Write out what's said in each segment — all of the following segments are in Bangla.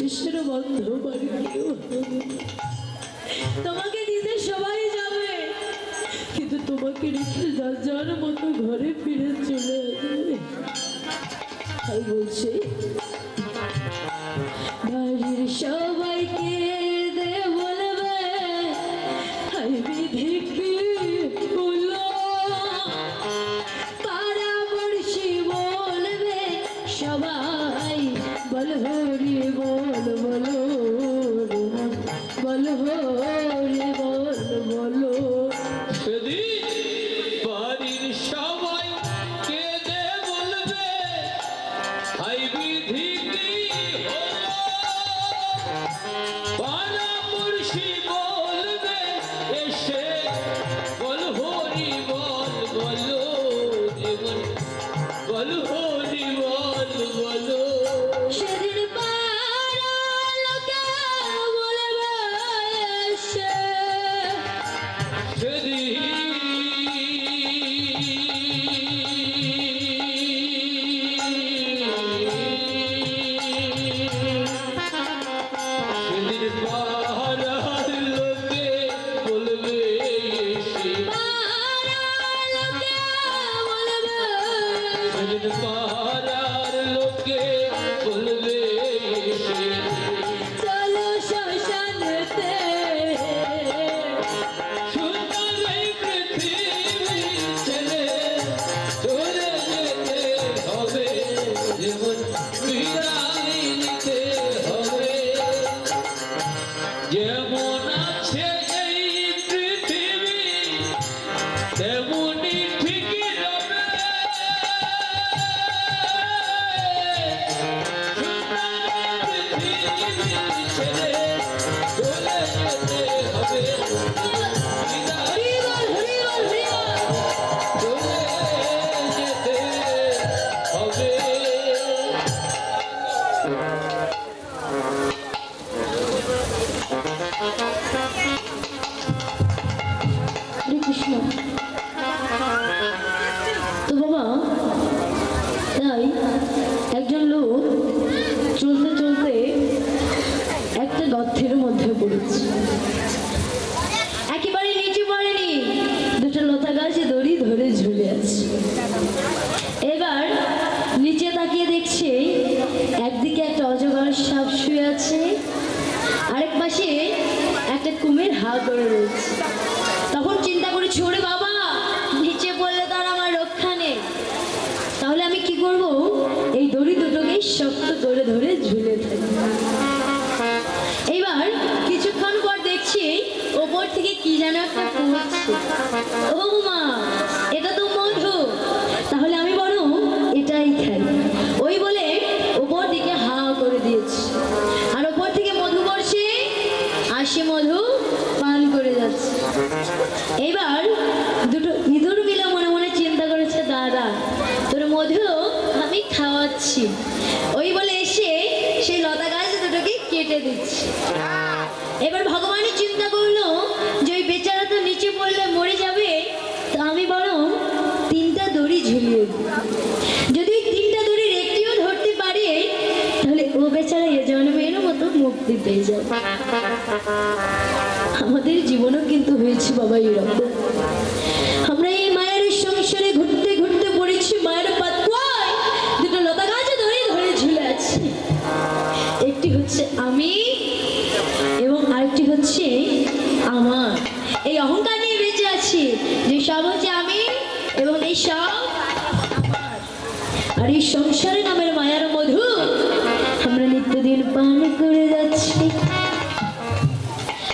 শেষের বন্ধ বাড়ি তোমাকে দিতে সবাই যাবে, কিন্তু তোমাকে রেখে যার যার মতো ঘরে ফিরে চলে আসবে। তাই বলছে বাড়ির সবাইকে দে বলবে হাই বিধি কি হলো, পাড়াপড়শি বলবে সবাই বল হরি বল বলো বল হরি বল বলো। সেদিন বাড়ির সবাই কেঁদে বলবে হাই বিধি কি হলো, পাড়াপড়শি বলবে এসে বল হরি বল বলো জীবন বল হরি বল বলো। সেদিন পাড়ার লোকে বলবে এসে সেদিন পাড়ার লোকে বলবে এসে, সেদিন পাড়ার লোকে বলবে এসে, চলো শ্মশানেতে সুন্দর এই পৃথিবী ছেড়ে চলে যেতে হবে, জীবন বিদায় নিতে হবে। যেমন আছে এই পৃথিবী তেমনি ঠিকই রবে, পৃথিবী ছেড়ে চলে যেতে হবে, হরি বল হরি বল হরি বল। চলে যেতে হবে। হরে কৃষ্ণ। তো বাবা তাই একজন লোক চলতে চলতে একটা গর্তের মধ্যে পড়েছে, একেবারে নিচে পড়েনি, দুটো লতা গাছে দড়ি ধরে ঝুলে আছে। এবার নিচে তাকিয়ে দেখছে একদিকে একটা অজগর সাপ শুয়ে আছে, আরেক পাশে একটা কুমির হা করে রয়েছে। তখন চিন্তা করেছি ওরে বাবা নিচে পড়লে তার আমার রক্ষা নেই, তাহলে আমি কি করব, এই দড়ি দুটোকে শক্ত করে ধরে ঝুলে থাকি। এইবার কিছুক্ষণ পর দেখছি ওপর থেকে কি যেন একটা পড়ছে, ও মা এটা তো মধু, তাহলে আমি বরং এটাই খাই, ওই বলে ওপর দিকে হা করে দিয়েছি, আর ওপর থেকে মধু পড়ছে আর সে মধু পান করে যাচ্ছে। এবার দুটো ইঁদুর মিলে মনে মনে চিন্তা করেছে দাদা তোর মধু আমি খাওয়াচ্ছি, ওই বলে এসে সেই লতা গাছ দুটোকে কেটে দিচ্ছে। এবার ভগবানই চিন্তা করলো যে ওই বেচারা তো নিচে পড়লে মরে যাবে, তো আমি বরং তিনটা দড়ি ঝুলিয়ে দিই, যদি ওই তিনটা দড়ির একটিও ধরতে পারি তাহলে ও বেচারা এ জন্মের মতো মুক্তি পেয়ে যাবে। আমাদের জীবনও কিন্তু হয়েছে বাবা এরকম, আমরা এই মায়ের সংসারে ঘুরতে ঘুরতে পড়েছি মায়ের পাতকুয়ায়, দুটো লতা গাছে ধরে ধরে ঝুলে আছি, একটি হচ্ছে আমি এবং আরেকটি হচ্ছে আমার, এই অহংকার নিয়ে বেঁচে আছি যে সব হচ্ছে আমি এবং এই সব আমার। আর এই সংসারে নামের মায়ার মধু আমরা নিত্যদিন পান করে যাচ্ছি।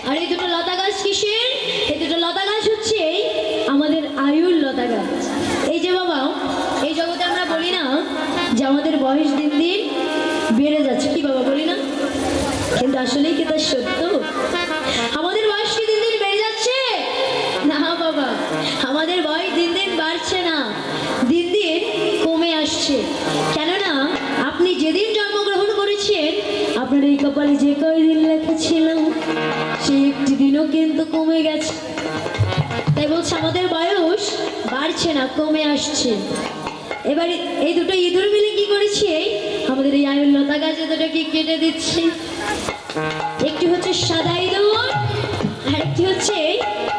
আর এই দুটো লতা গাছ কিসের, এই দুটো লতা গাছ হচ্ছে আমাদের আয়ুর লতা গাছ। এই যে বাবা এই জগতে আমরা বলি না যে আমাদের বয়স দিন দিন বেড়ে যাচ্ছে, কি বাবা বলি না, কিন্তু আসলেই কি তা সত্য? আমাদের বয়স কি দিন দিন বেড়ে যাচ্ছে? না বাবা, আমাদের বয়স দিন দিন বাড়ছে না, দিন দিন কমে আসছে। কেননা আপনি যেদিন জন্মগ্রহণ করেছেন আপনার এই কপালে যে কয়দিন লেখা ছিল সেই একটি দিনও কিন্তু কমে গেছে। তাই বলছে আমাদের বয়স বাড়ছে না, কমে আসছে। এবার এই দুটো ইঁদুর মিলে কি করেছে, আমাদের এই আয়ুর লতা গাছ দুটোকে কেটে দিচ্ছে। একটি হচ্ছে সাদা ইঁদুর আর একটি হচ্ছে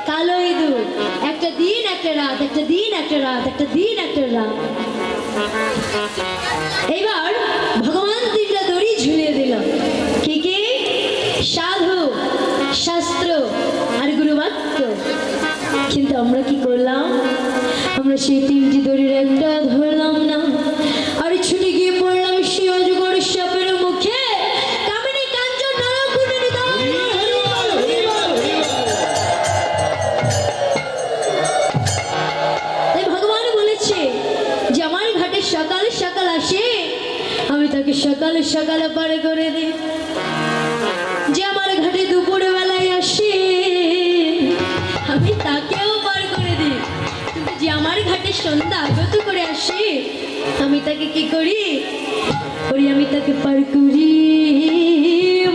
কালো ইঁদুর। একটা দিন একটা রাত, একটা দিন একটা রাত, একটা দিন একটা রাত। এইবার ভগবান তিনটা দড়ি ঝুলিয়ে দিল। কি কি? সাধু, শাস্ত্র আর গুরুবাক্য। কিন্তু আমরা কি করলাম? আমরা সেই তিনটি দড়ির একটা ধরলাম না, আর ছুটে গিয়ে পড়লাম সেই অজগর সাপের মুখে। কামিনী কাঞ্চন নরকুণ্ডে নিতাই। তাই ভগবান বলেছে যে আমার ঘাটে সকাল সকাল আসে, আমি তাকে সকাল সকাল পার করে দিই। যে আমার ঘাটে দুপুর বেলায় আসে, আমি তাকেও পার করে দিই। কিন্তু যে আমার ঘাটে সন্ধ্যা আগত করে আসে, আমি তাকে কি করি? আমি তাকে পার করি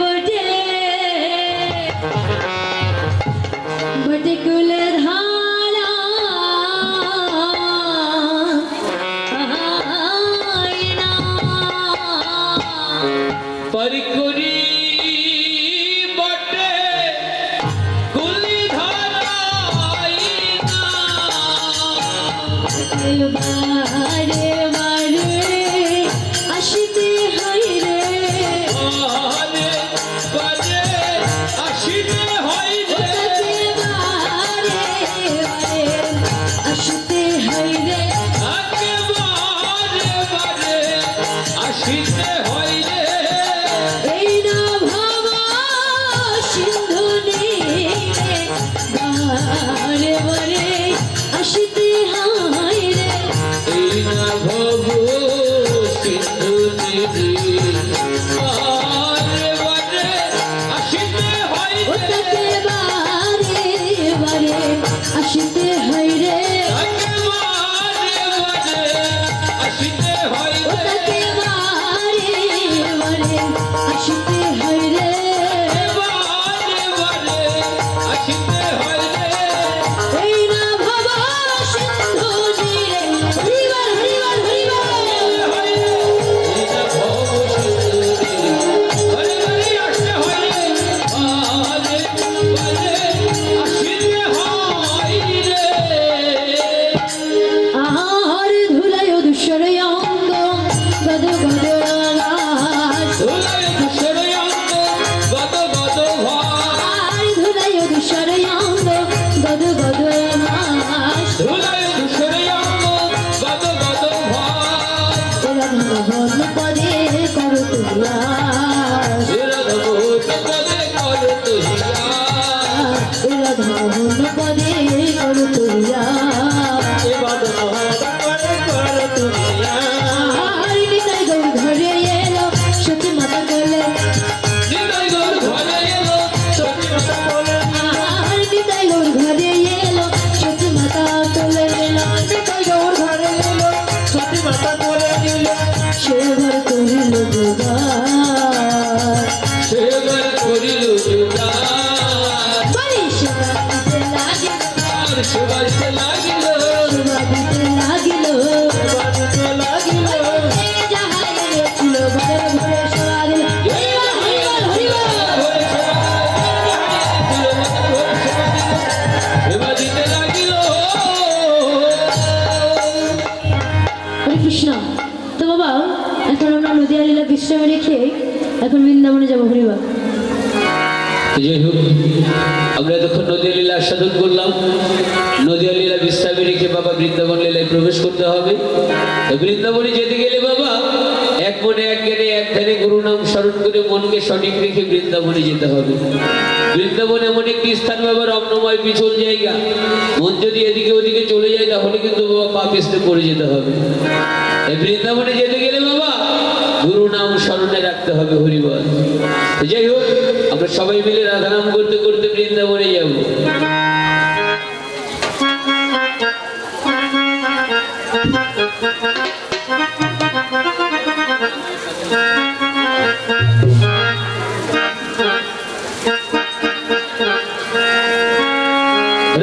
বটে বটে কুলে ধারা আয়না। পরিকুরি বটে কুলি ধারাইনা বারে বারে আসিতে হয় রে, বারে বারে আসিতে হয় রে, বারে বারে আসিতে হয় রে। তাকে বারে বারে আসিতে হয় রে। এই না ভাবা সিন্ধু নীরে, বারে বারে আসিতে হয় রে। এই না ভব সিন্ধু নিধি বারে বারে আসিতে হয় ও রে। তাকে বারে বারে আসিতে হয় রে, তাকে বারে বারে আসিতে হয় ও রে। তাকে বারে বারে আসিতে হয় রে। বারে বারে আসিতে হয় রে। এই না ভাবা সিন্ধু নীরে, হরিবার হরিবার হরিবার। এই না ভব সিন্ধু নিধি বারে বারে আসতে হয় রে। বারে বারে আসিতে হয় রে। আহার ধুলায় দুসরে অঙ্গ গদ গদ আকাশ, ধুলায় ধূসর অঙ্গ গদ গদ ভাস। আর ধুলায় দুসরে অঙ্গ গদ গদ আকাশ। ধুলায় ধূসর অঙ্গ গদ গদ ভাস। এরা ভগবান পদে করো তুলাস, শিরধবুত পদে কর তুহিয়া। এরা ভগবান পদে করো তুলাস। এবার মহৎ পদে কর তুহিয়া। আর নিতাই গৌর ঘরে এলো সতী মাতা বলে, নিতাই গৌর ঘরে এলো সতী মাতা বলে। আর নিতাই গৌর ঘরে এলো সতী মাতা তোলে নিল। নিতাই গৌর ঘরে এলো সতী মাতা বলে দিল। সে ঘর করিল যোগার, সেবার করিল জোগাড়। বলি সেবা দিতে লাগিল, আর সেবাইতে লাগিল। সেবা দিতে লাগিল। সেবাইতে লাগিল। এই যাহাই এনেছিল ঘরে ঘরে সেবা দিল। হরিবল হরিবল হরিবল। হরে কৃষ্ণ। তো বাবা, এখন আমরা নদিয়া লীলা বিশ্রামে রেখে এখন বৃন্দাবনে যাবো। হরিবল। যাই হোক, আমরা এতক্ষণ নদীয়া লীলা আস্বাদন করলাম। নদীয়া লীলা বিশ্রামে রেখে বাবা বৃন্দাবন লীলায় প্রবেশ করতে হবে। তো বৃন্দাবনে যেতে গেলে বাবা এক মনে এক জ্ঞানে এক ধ্যানে গুরু নাম স্মরণ করে মনকে সঠিক রেখে বৃন্দাবনে যেতে হবে। বৃন্দাবন এমন একটি স্থান বাবা, রমণময় পিছল জায়গা। মন যদি এদিকে ওদিকে চলে যায় তাহলে কিন্তু বাবা পা পিছলে পড়ে যেতে হবে। এই বৃন্দাবনে যেতে গেলে বাবা গুরু নাম স্মরণে রাখতে হবে। হরিবল। তো যাই হোক, আমরা সবাই মিলে রাধা নাম করতে করতে বৃন্দাবনে যাব।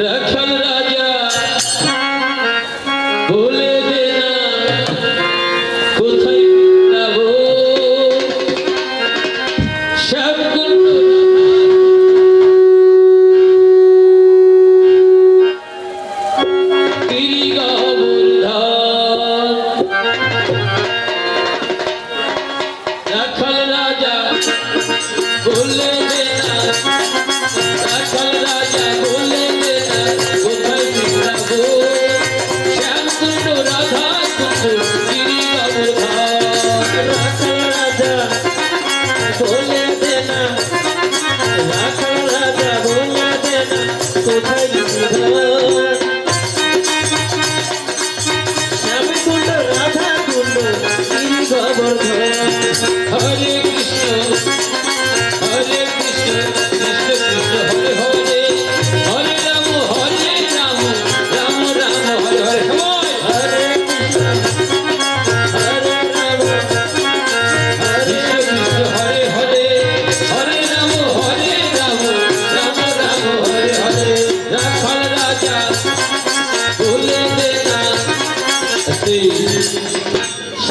রাখাল রাজা বলে দে না কোথায় যাব, সব কুণ্ড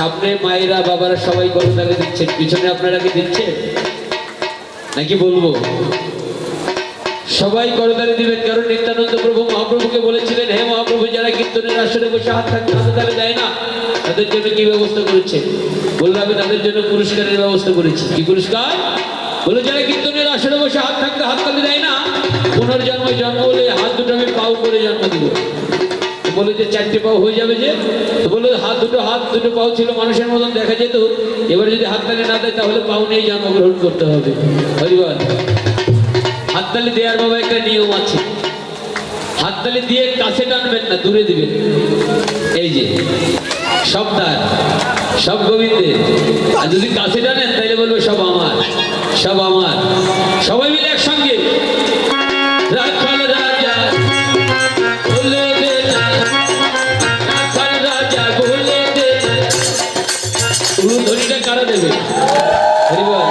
সামনে মায়েরা বাবারা সবাই করতালি দিচ্ছেন, পিছনে আপনারা কি দিচ্ছেন নাকি বলবো? সবাই করতালি দিবেন, কারণ নিত্যানন্দ প্রভু মহাপ্রভুকে বলেছিলেন, হে মহাপ্রভু, যারা কীর্তনের আসরে বসে হাত থাকতে হাতে তালে দেয় না, তাদের জন্য কি ব্যবস্থা করেছে? বললো আমি তাদের জন্য পুরস্কারের ব্যবস্থা করেছি। কি পুরস্কার? বলে যারা কীর্তনের আসরে বসে হাত থাকতে হাত তালে দেয় না, পুনর্জন্মে জন্ম হলে হাত দুটো আমি পাও করে জন্ম দিব। বলে যে 4টে পাও হয়ে যাবে যে, তো বললো হাত দুটো পাও ছিল, মানুষের মতন দেখা যেত, এবার যদি হাত তালে না দেয় তাহলে পাও নিয়ে জন্মগ্রহণ করতে হবে। হরিবল। হাততালি দেওয়ার বাবা একটা নিয়ম আছে, হাততালি দিয়ে কাছে টানবেন না, দূরে দিবেন। এই যে সব তার, সব গোবিন্দের। আর যদি কাছে টানেন তাহলে বলবে সব আমার, সব আমার। সবাই মিলে একসঙ্গে রাখাল রাজা বলে দে না, রাখাল রাজা বলে দে না। উলুধ্বনিটা কারা দেবে? হরিবল।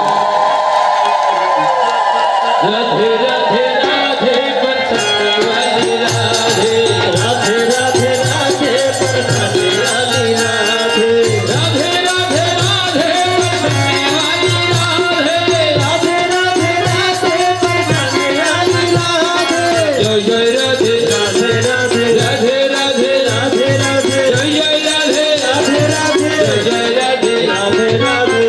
রাধে রাধে রাধে বরসানে वाली राधे, राधे राधे राधे बरसाने वाली राधे, राधे राधे राधे बरसाने वाली राधे, राधे राधे राधे बरसाने वाली राधे। जय जय राधे राधे राधे राधे राधे राधे राधे, जय जय राधे राधे राधे जय जय राधे राधे राधे।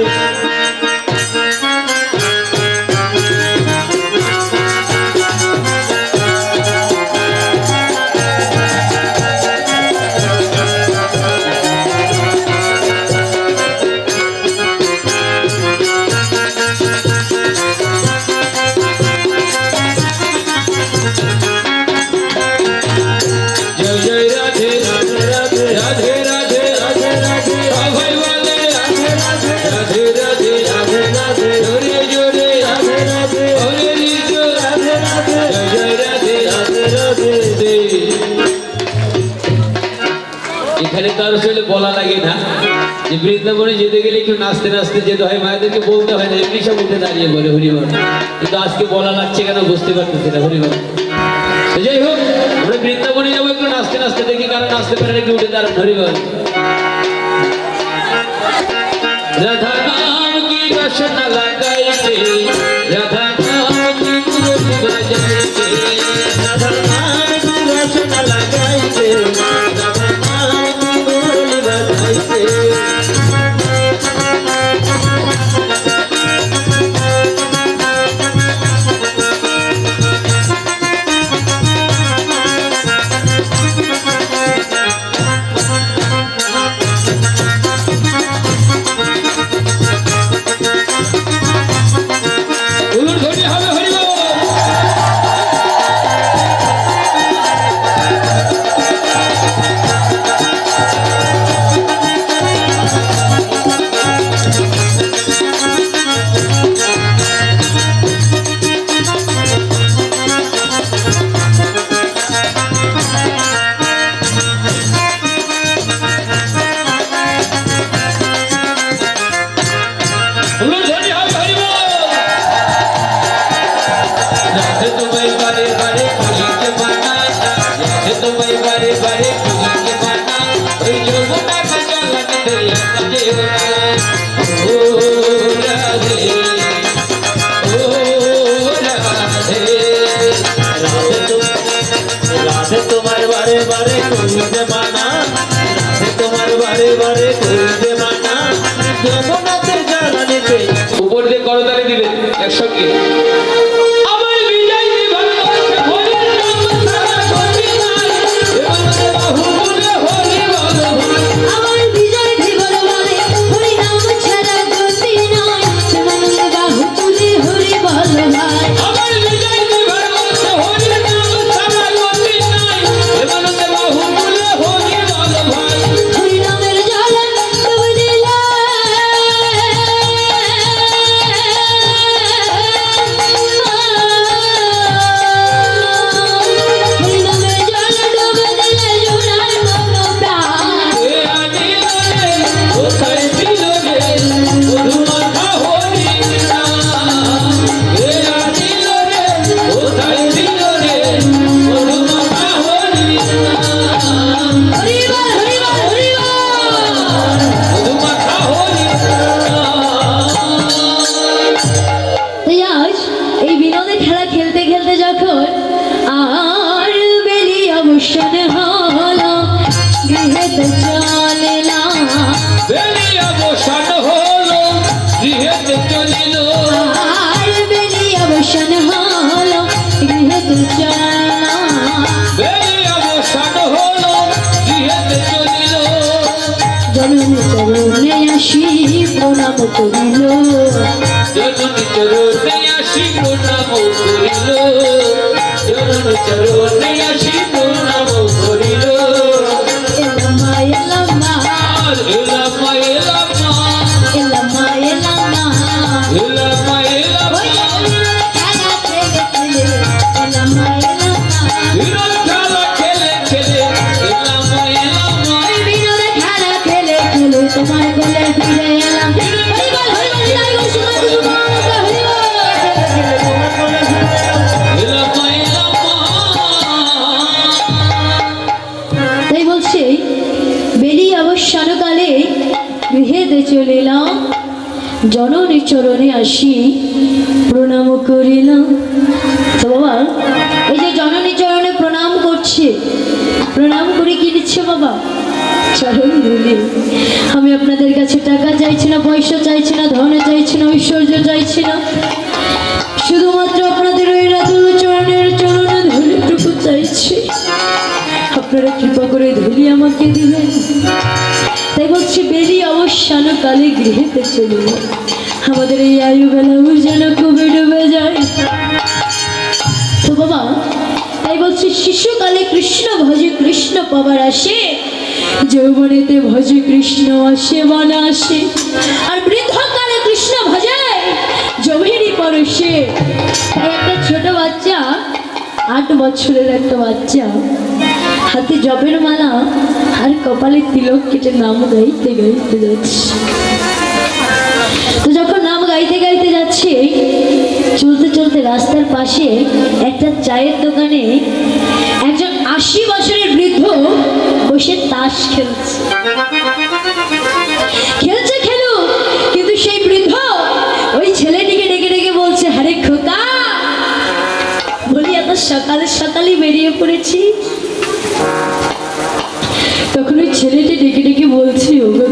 जय जय राधे राधे राधे राधे राधे राधे राधे, अभय वाले राधे राधे राधे राधे राधे राधे, जोरे जोरे राधे राधे, हरे रीजो राधे राधे, जय जय राधे राधे राधे। এখানে তো আর আসলে বলা লাগে না যে বৃন্দাবনে যেতে গেলে একটু নাচতে নাচতে যেতে হয়, মায়েদেরকে বলতে হয় না, এমনি সব উঠে দাঁড়িয়ে বলে হরিবল। কিন্তু আজকে বলা লাগছে কেন বুঝতে পারতেছি না। হরিবল। যাই হোক, আমরা বৃন্দাবনে যাবো, একটু নাচতে নাচতে দেখি কারণ নাচতে পারে একটু উঠে দাঁড়ান। হরিবল। রাধা নাম কি রসনা লাগাইতে, রাধা নাম কি মুরলি বাজাইতে, রাধা নাম কি রসনা লাগাইতে, রাধা নাম কি মুরলি বাজাইতে। উলুধ্বনি হবে। হরিবল। উলুধ্বনি হবে। হরিবল। राधे तुम्हें बारे बारे कोई के माना, राधे तुम्हें बारे बारे कोई के माना, कोई जो मुन्ना का जाला निकलिया कटे होना। ओ राधे, ओ राधे, राधे तुम्हारे बारे बारे कोई के माना, राधे तुम्हारे बारे बारे कोई के माना, जो मुन्ना का जाला निकलिया। ऊपर से करताली दिबेन একসঙ্গে। আমার বিজয় ভালোবাসা হরি নাম সারা গতি নাই, এবারে বাহু বলে হরি বল ভাই। আমার বিজয় জীবন মানে হরি নাম ছাড়া গতি নয়, সেমানুলে বাহু তুলে হরি বল ভাই। আমার বিজয় ভালোবাসা হরি নাম সারা গতি নাই, এবারে বাহু বলে হরি বল ভাই। হরি নামের জ্বালা তবু যখন আর বেলি অবসান হলো গৃহেতে চলে না বেলি অবসান হলো গৃহেতে চলিল আর বেলি অবসান হলো গৃহেতে চলে না বেলি অবসান হলো গৃহেতে চলিল জননী চরণে আসি প্রণাম করিল জননী চরণে আসি প্রণাম করিল জননী চরণে আসি প্রণাম করিল এলামা এলামা এলামা এলামা এলামা এলামা এলামা এলামা এলামা এলামা বিরল খেলা খেলে খেলে এলামা এলামা বিনোদে খেলা খেলে খেলে তোমার কোলে ফিরে এলাম হরিবল হরিবল জয় গো সুমা সুমা হরিবল এলামা এলামা তাই বলছে বেলি অবসানকালে গৃহেতে চলে এলাম জননী চরণে আসি প্রণাম করিলাম তো বাবা এই যে জননী চরণে প্রণাম করছে প্রণাম করে কি দিচ্ছে বাবা চরণ ধুলি আমি আপনাদের কাছে টাকা চাইছি না পয়সা চাইছি না ধন চাইছি না ঐশ্বর্য চাইছি না শুধুমাত্র আপনাদের ওই রাতুল চরণের চরণে ধুলিটুকু চাইছি আপনারা কৃপা করে ধুলি আমাকে দিবেন তাই বলছি বেলি অবসানকালে গৃহেতে চলিল আমাদের এই আয়ু বেলাও যেন খুবই ডুবে যায় তো বাবা তাই বলছি শিশুকালে কৃষ্ণ ভজে কৃষ্ণ পাবার আসে যৌবনেতে ভজে কৃষ্ণ আসে মনে আসে আর বৃদ্ধকালে কৃষ্ণ ভজে জমিরই পরশে তাই একটা ছোট বাচ্চা 8 বছরের একটা বাচ্চা হাতে জবের মালা আর কপালে তিলক কেটে নাম গাইতে গাইতে যাচ্ছে তো যখন নাম গাইতে গাইতে যাচ্ছে চলতে চলতে রাস্তার পাশে একটা চায়ের দোকানে একজন 80 বছরের বৃদ্ধ বসে তাস খেলছে খেলছে খেলুক কিন্তু সেই বৃদ্ধ ওই ছেলেটিকে ডেকে ডেকে বলছে আরে খোকা বলি এত সকালে সকালে বেরিয়ে পড়েছি তখন ওই ছেলেটি ডেকে ডেকে বলছি ওগো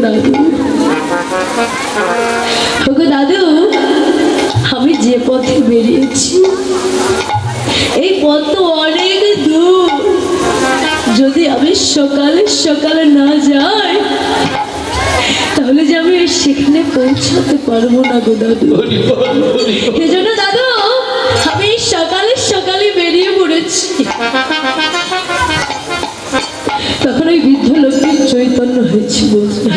দাদু আমি যে পথে বেরিয়েছি এই পথ তো অনেক দূর যদি আমি সকালে সকালে না যাই তাহলে যে আমি সেখানে পৌঁছাতে পারবো না গো দাদু এজন্য দাদু আমি সকালে সকালে বেরিয়ে পড়েছি তখন ওই বৃদ্ধ লোকটির চৈতন্য হয়েছে বলছে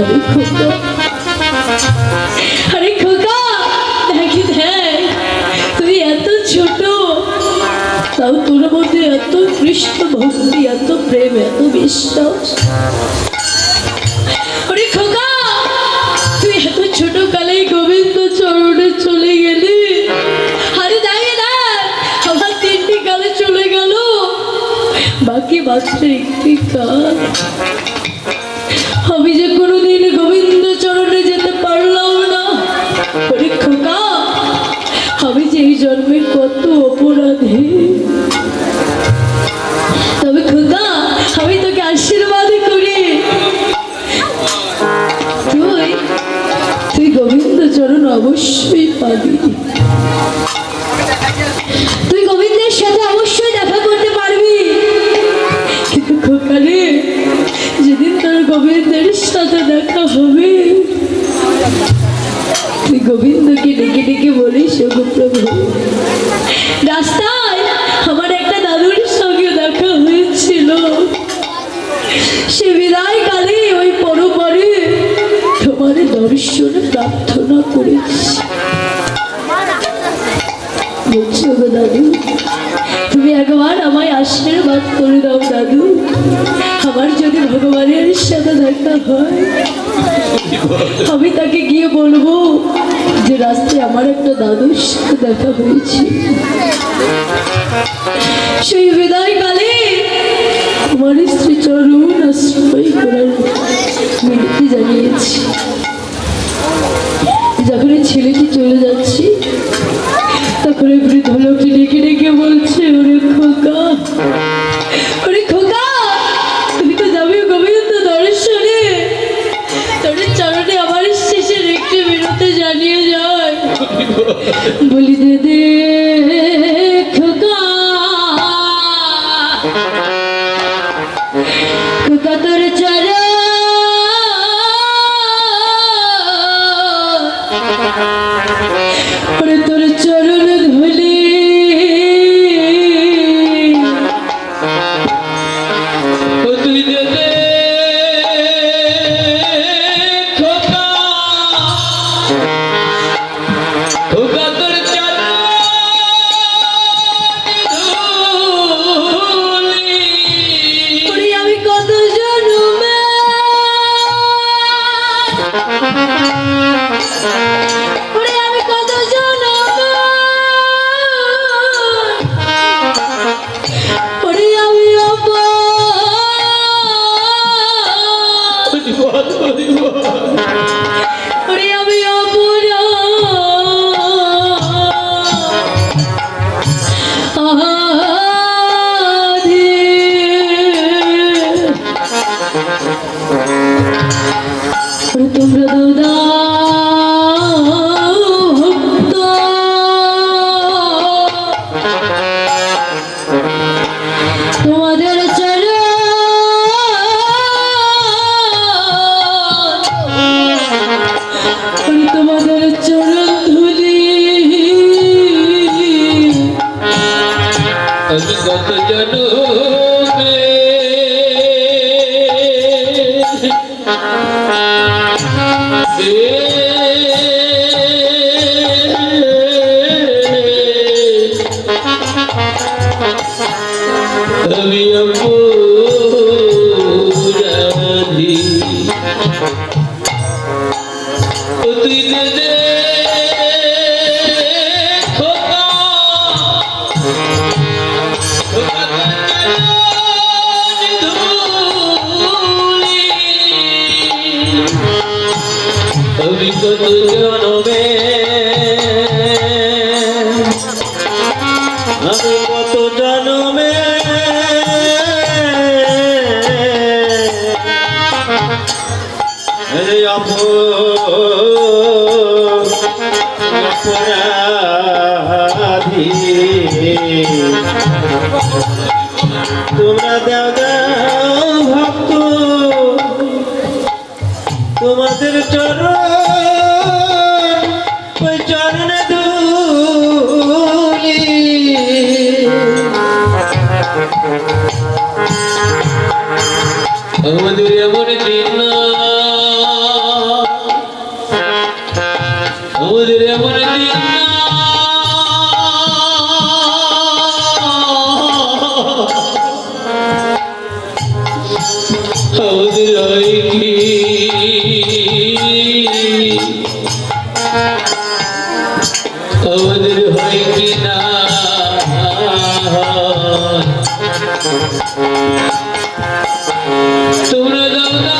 আরে খোকা দেখি দেখ তুই এত ছোট তাও তোর মধ্যে এত কৃষ্ণ ভক্তি এত প্রেম এত বিশ্বাস আরে খোকা তুই এত ছোট কালেই গোবিন্দ চরণে চলে গেলি আরে দেখে দেখ আমার 3টি কালে চলে গেল বাকি মাত্র 1টি কাল আমি যে কোনোদিন গোবিন্দ চরণে যেতে পারলাম না আরে খোকা আমি যে এই জন্মের কত অপরাধী তবে খোকা আমি তোকে আশীর্বাদ করি তুই গোবিন্দ চরণ অবশ্যই পাবি তুই গোবিন্দের সাথে অবশ্যই দেখা করতে পারবি কিন্তু খোকা রে যেদিন তোর গোবিন্দের সাথে দেখা হবে তুই গোবিন্দকে ডেকে ডেকে বলিস ওগো প্রভু রাস্তায় আমার একটা দাদুর সঙ্গে দেখা হয়েছিল সে বিদায় কালে ওই পরপরে তোমার দর্শন প্রার্থনা করেছি বলছো গো দাদু তুমি একবার আমায় আশীর্বাদ করে দাও দাদু আমার যদি ভগবানের সাথে দেখা হয় আমি তাকে গিয়ে বলবো যে রাস্তায় আমার একটা দাদুর সাথে দেখা হয়েছে সেই বিদায় কালে আমার স্ত্রী চরণ আশ্রয় করার মিনতি জানিয়েছি যখন এই ছেলেটি চলে যাচ্ছি তখন এই বৃদ্ধ লোকটি ডেকে ডেকে বলছে ওরে আমি কত জনমে আমি অপরাধী তুই দে আমি কত জনমে আমি কত জনমে অপরাধী তোমরা দাও দাও ভক্ত তোমাদের চরণ ওই চরণে ধুলি আমাদের এমন দিন না আমাদের এমন দিন না আমাদের হয় কি আমাদের হয় কি না তোমরা দাও না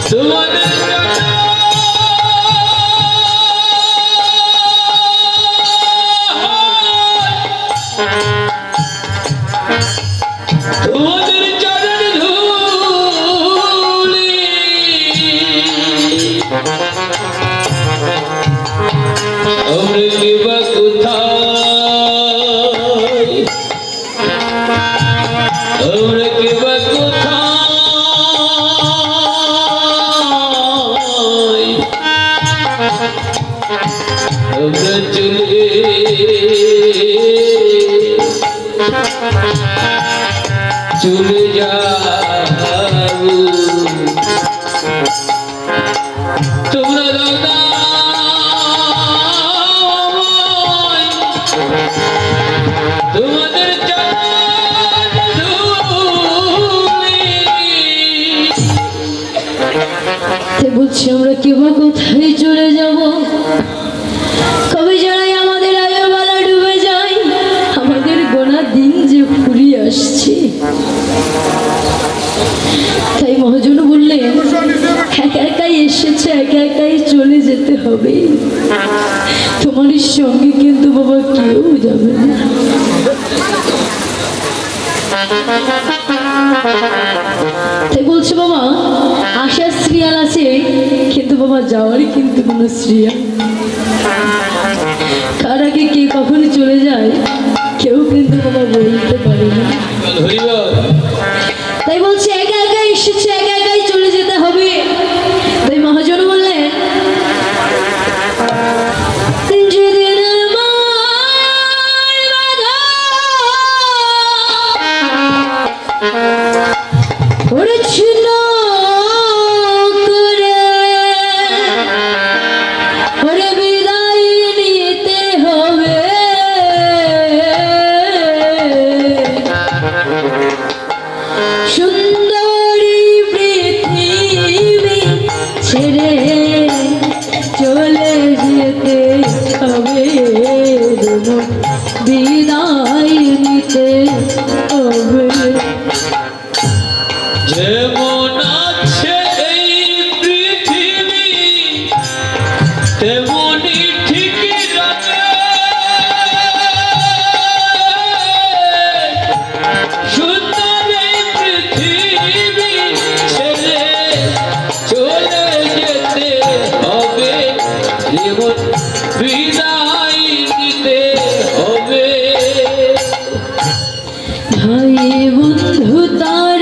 তোমাদের তোমাদের চরণ ধুলি আমরা কিবা কোথায় আমরা কিবা কোথায় আমরা চলে যাও তোমরা দাও না তোমাদের চরণ ধুলি তাই বলছি আমরা কেবা কোথায় চলে যাব কবে জানাই আমাদের আয়োবেলা ডুবে যায় আমাদের গোনা দিন যে ফুরিয়ে আসছে তাই মহাজন বললেন একা একাই এসেছে একা একাই চলে যেতে হবে তোমার সঙ্গে কিন্তু বাবা কেউ যাবে না তাই বলছে বাবা আসার শ্রিয়াল আছে কিন্তু বাবা যাওয়ারই কিন্তু কোনো শ্রিয়াল কার আগে কে কখন চলে যায় কেউ কিন্তু বাবা বলতে পারে না তাই বলছে একা একা এসেছে একা একাই চলে যেতে হবে তাই মহাজন বললেন যেদিন মায়ের বাঁধা পড়েছিল করে ওরে বিদায় নিতে হবে সুন্দরী পৃথিবী ছেড়ে চলে যেতে হবে বিদায় নিতে হবে যেমন আছে এই পৃথিবী তেমনি ঠিক রাখে সুন্দর এই পৃথিবী ছেড়ে চলে যেতে হবে যেমন বিদায় নিতে হবে ভাই বন্ধু তাই